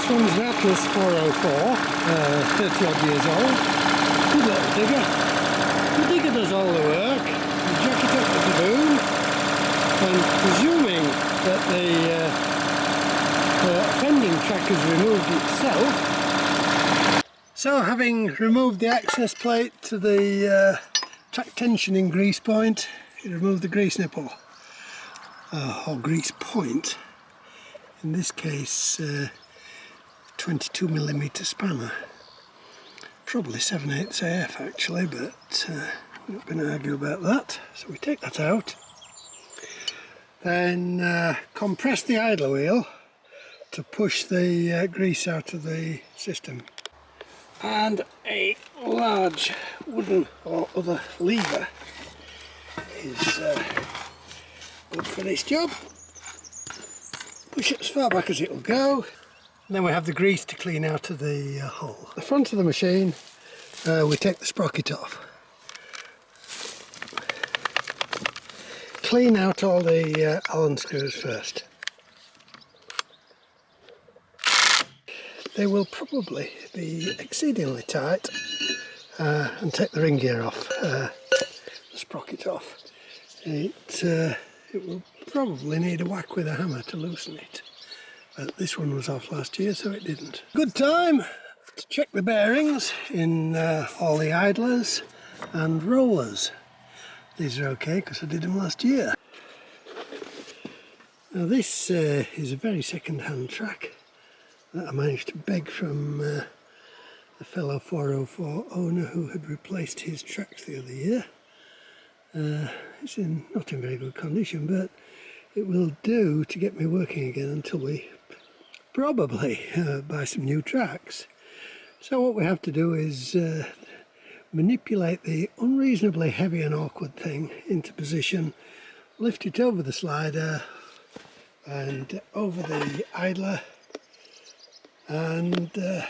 one's an Atlas 404, 30 odd years old. Good little digger. The digger does all the work. You jack it up with the boom, and presuming that the offending track has removed itself. So having removed the access plate to the track tensioning grease point, you remove the grease nipple, or grease point. In this case, 22mm spanner. Probably 7/8 AF actually, but I'm not going to argue about that. So we take that out. Then compress the idler wheel to push the grease out of the system. And a large wooden or other lever is good for this job. Push it as far back as it will go. And then we have the grease to clean out of the hull. The front of the machine, we take the sprocket off. Clean out all the Allen screws first. They will probably be exceedingly tight, and take the ring gear off, the sprocket off. It will probably need a whack with a hammer to loosen it, but this one was off last year so it didn't. Good time to check the bearings in all the idlers and rollers. These are okay because I did them last year. Now this is a very second-hand track that I managed to beg from a fellow 404 owner who had replaced his tracks the other year. It's not in very good condition, but it will do to get me working again until we probably buy some new tracks. So what we have to do is manipulate the unreasonably heavy and awkward thing into position, lift it over the slider and over the idler, and well,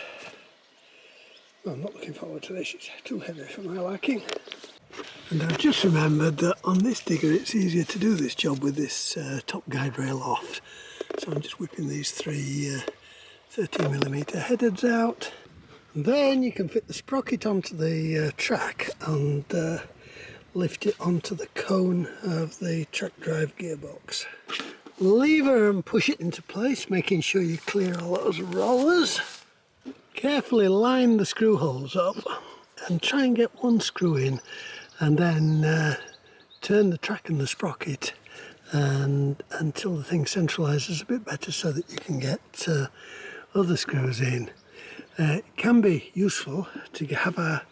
I'm not looking forward to this, it's too heavy for my liking. And I've just remembered that on this digger it's easier to do this job with this top guide rail off. So I'm just whipping these three 13mm headers out. And then you can fit the sprocket onto the track and lift it onto the cone of the track drive gearbox. Lever and push it into place, making sure you clear all those rollers. Carefully line the screw holes up and try and get one screw in, and then turn the track and the sprocket and until the thing centralises a bit better so that you can get other screws in. It can be useful to have a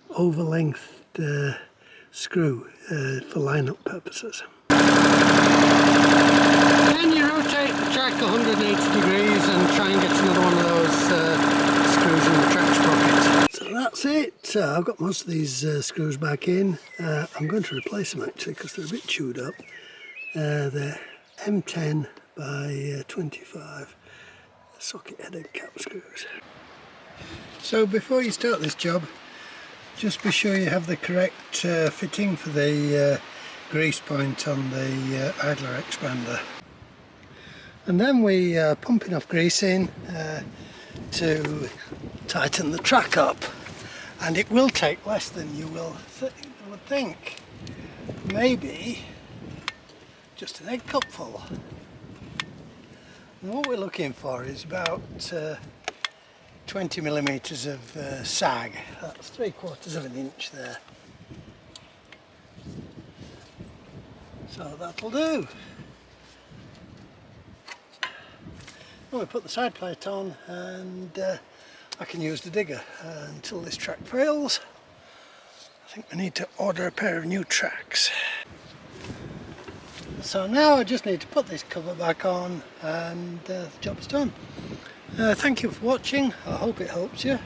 over-lengthed screw for line-up purposes. Then you rotate the track 180 degrees and try and get another one of those screws in the track sprocket. So that's it. I've got most of these screws back in. I'm going to replace them actually because they're a bit chewed up. They're M10 by 25 socket-headed cap screws. So before you start this job, just be sure you have the correct fitting for the grease point on the idler expander. And then we pump enough grease in to tighten the track up, and it will take less than you would think. Maybe just an egg cupful. And what we're looking for is about 20mm of sag. That's 3/4 of an inch there. So that'll do. Well, we put the side plate on and I can use the digger until this track fails. I think we need to order a pair of new tracks. So now I just need to put this cover back on and the job's done. Thank you for watching. I hope it helps you.